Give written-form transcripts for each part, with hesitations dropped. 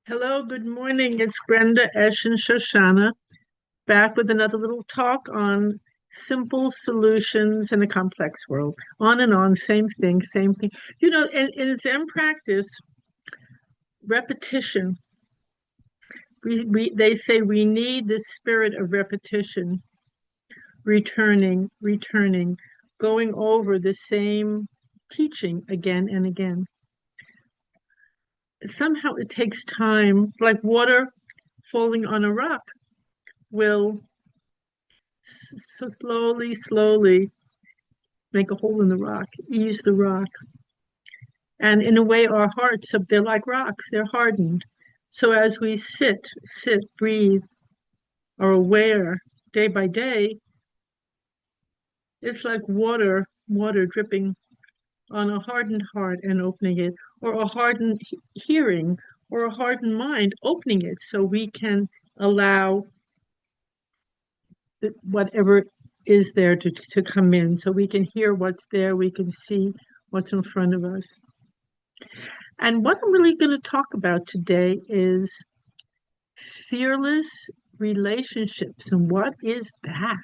Hello, good morning. It's Brenda, Esh, and Shoshana back with another little talk on simple solutions in a complex world. On and on, same thing, same thing. In Zen practice, repetition, they say we need the spirit of repetition, returning, going over the same teaching again and again. Somehow it takes time, like water falling on a rock will so slowly make a hole in the rock, ease the rock. And in a way, our hearts, they're like rocks, they're hardened. So as we sit, breathe, are aware day by day, it's like water dripping on a hardened heart and opening it, or a hardened hearing, or a hardened mind, opening it so we can allow whatever is there to come in, so we can hear what's there, we can see what's in front of us. And what I'm really going to talk about today is fearless relationships. And what is that?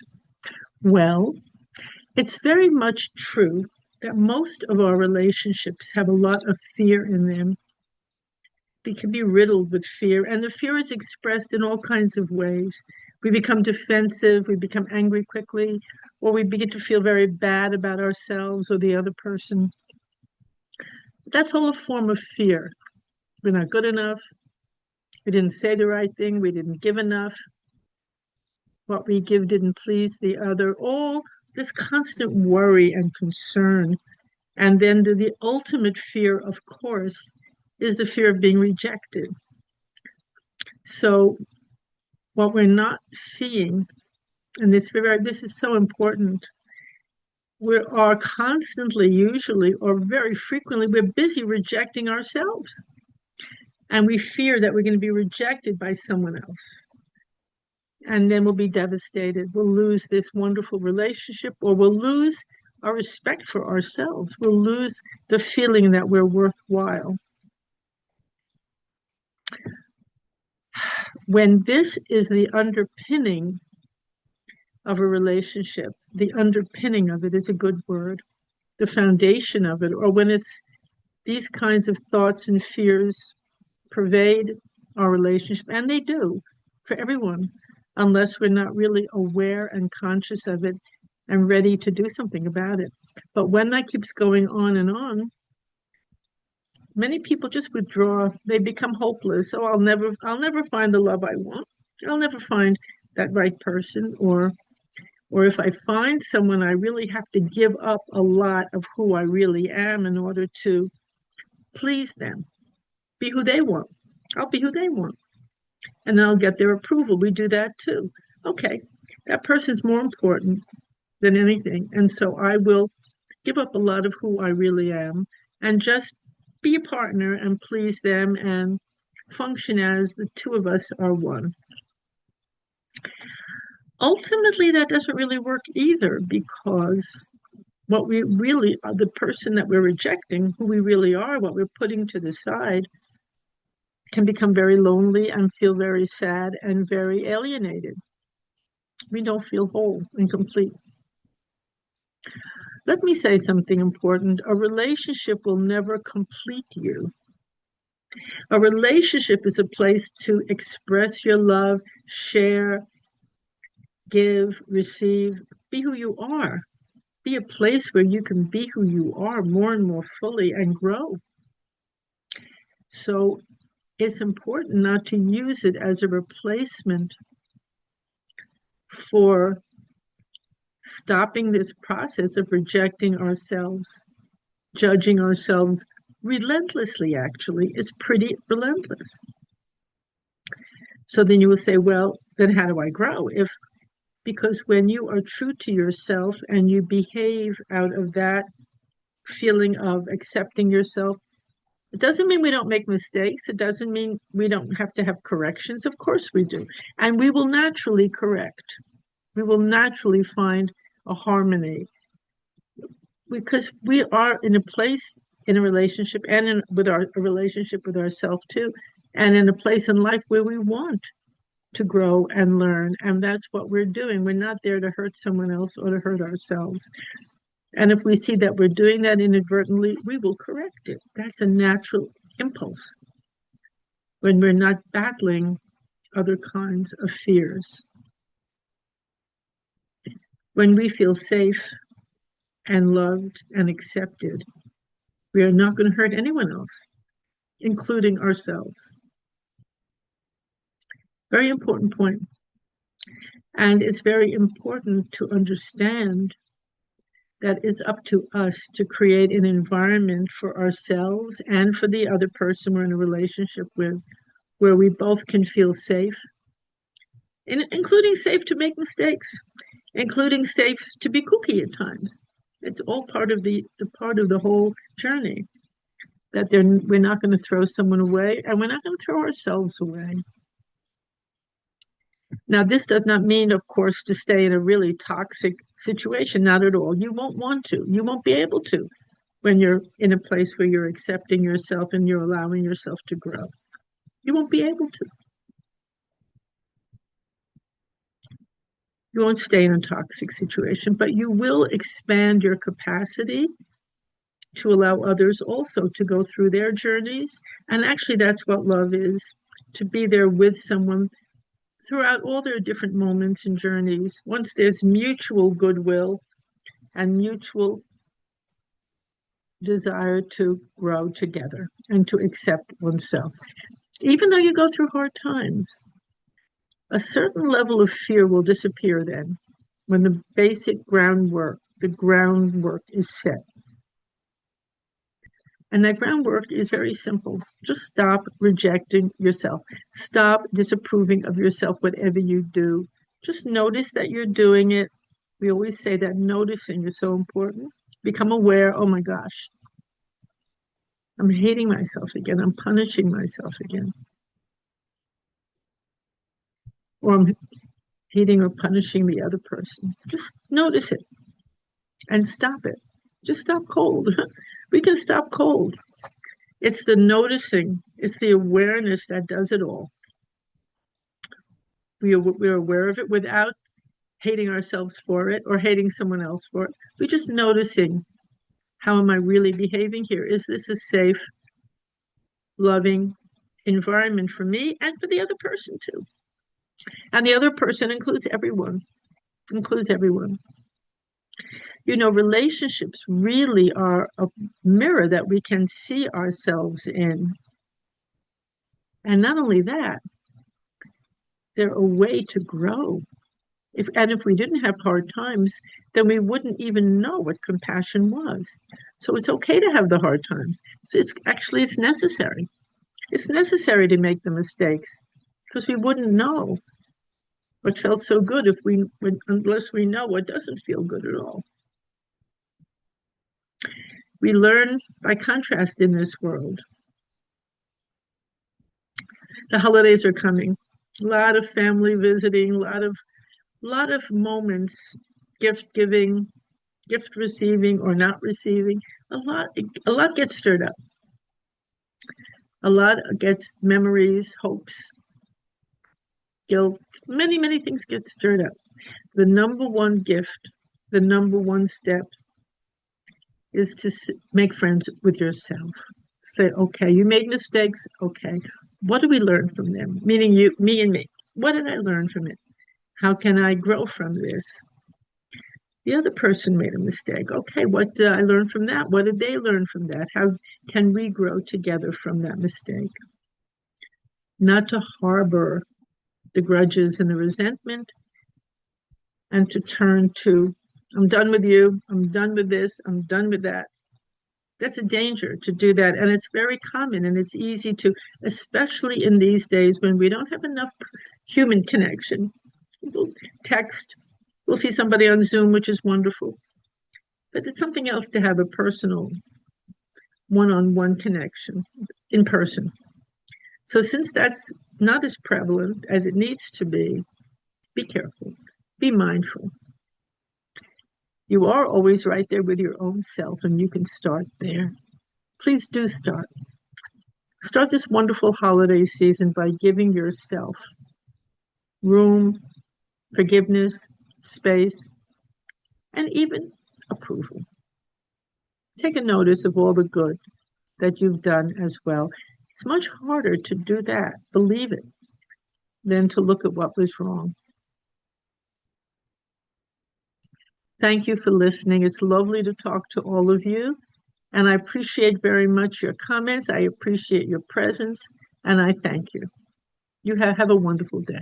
Well, it's very much true that most of our relationships have a lot of fear in them. They can be riddled with fear, and the fear is expressed in all kinds of ways. We become defensive, we become angry quickly, or we begin to feel very bad about ourselves or the other person. That's all a form of fear. We're not good enough. We didn't say the right thing. We didn't give enough. What we give didn't please the other. All this constant worry and concern. And then the ultimate fear, of course, is the fear of being rejected. So what we're not seeing, and this is so important, we are constantly, usually, or very frequently, we're busy rejecting ourselves. And we fear that we're going to be rejected by someone else. And then we'll be devastated. We'll lose this wonderful relationship, or we'll lose our respect for ourselves. We'll lose the feeling that we're worthwhile. When this is the underpinning of a relationship, the underpinning of it is a good word, the foundation of it, or when it's these kinds of thoughts and fears pervade our relationship, and they do for everyone, unless we're not really aware and conscious of it and ready to do something about it. But when that keeps going on and on, many people just withdraw. They become hopeless. Oh, I'll never find the love I want. I'll never find that right person, or if I find someone, I really have to give up a lot of who I really am in order to please them, be who they want. I'll be who they want. And then I'll get their approval. We do that too. Okay, that person's more important than anything. And so I will give up a lot of who I really am and just be a partner and please them and function as the two of us are one. Ultimately, that doesn't really work either, because what we really are, the person that we're rejecting, who we really are, what we're putting to the side, can become very lonely and feel very sad and very alienated. We don't feel whole and complete. Let me say something important. A relationship will never complete you. A relationship is a place to express your love, share, give, receive, be who you are. Be a place where you can be who you are more and more fully and grow. So it's important not to use it as a replacement for stopping this process of rejecting ourselves, judging ourselves relentlessly, actually. It's pretty relentless. So then you will say, well, then how do I grow? Because when you are true to yourself and you behave out of that feeling of accepting yourself, it doesn't mean we don't make mistakes. It doesn't mean we don't have to have corrections. Of course we do. And we will naturally correct. We will naturally find a harmony, because we are in a place in a relationship and with a relationship with ourselves too, and in a place in life where we want to grow and learn. And that's what we're doing. We're not there to hurt someone else or to hurt ourselves. And if we see that we're doing that inadvertently, we will correct it. That's a natural impulse when we're not battling other kinds of fears. When we feel safe and loved and accepted, we are not going to hurt anyone else, including ourselves. Very important point. And it's very important to understand that it's up to us to create an environment for ourselves and for the other person we're in a relationship with, where we both can feel safe, including safe to make mistakes, including safe to be kooky at times. It's all part of the part of the whole journey, that we're not going to throw someone away, and we're not going to throw ourselves away. Now, this does not mean, of course, to stay in a really toxic situation. Not at all. You won't want to. You won't be able to when you're in a place where you're accepting yourself and you're allowing yourself to grow. You won't be able to. You won't stay in a toxic situation, but you will expand your capacity to allow others also to go through their journeys. And actually, that's what love is, to be there with someone throughout all their different moments and journeys. Once there's mutual goodwill and mutual desire to grow together and to accept oneself. Even though you go through hard times, a certain level of fear will disappear then, when the basic groundwork, the groundwork is set. And that groundwork is very simple. Just stop rejecting yourself. Stop disapproving of yourself, whatever you do. Just notice that you're doing it. We always say that noticing is so important. Become aware, oh my gosh, I'm hating myself again. I'm punishing myself again. Or I'm hating or punishing the other person. Just notice it and stop it. Just stop cold. We can stop cold. It's the noticing, it's the awareness that does it all. We're aware of it without hating ourselves for it or hating someone else for it. We're just noticing, how am I really behaving here? Is this a safe, loving environment for me and for the other person too? And the other person includes everyone, You know, relationships really are a mirror that we can see ourselves in. And not only that, they're a way to grow. If we didn't have hard times, then we wouldn't even know what compassion was. So it's okay to have the hard times. So it's necessary. It's necessary to make the mistakes, because we wouldn't know what felt so good unless we know what doesn't feel good at all. We learn by contrast in this world. The holidays are coming. A lot of family visiting, a lot of moments, gift giving, gift receiving or not receiving. A lot gets stirred up. A lot gets memories, hopes, guilt. Many things get stirred up. The number one gift, the number one step is to make friends with yourself. Say, okay, you made mistakes. Okay, what do we learn from them? Meaning you, me and me. What did I learn from it? How can I grow from this? The other person made a mistake. Okay, what did I learn from that? What did they learn from that? How can we grow together from that mistake? Not to harbor the grudges and the resentment, and to turn to, I'm done with you, I'm done with this, I'm done with that. That's a danger to do that. And it's very common, and it's easy to, especially in these days when we don't have enough human connection. We'll text, we'll see somebody on Zoom, which is wonderful. But it's something else to have a personal one-on-one connection in person. So since that's not as prevalent as it needs to be careful, be mindful. You are always right there with your own self, and you can start there. Please do start. Start this wonderful holiday season by giving yourself room, forgiveness, space, and even approval. Take a notice of all the good that you've done as well. It's much harder to do that, believe it, than to look at what was wrong. Thank you for listening. It's lovely to talk to all of you, and I appreciate very much your comments. I appreciate your presence, and I thank you. You have a wonderful day.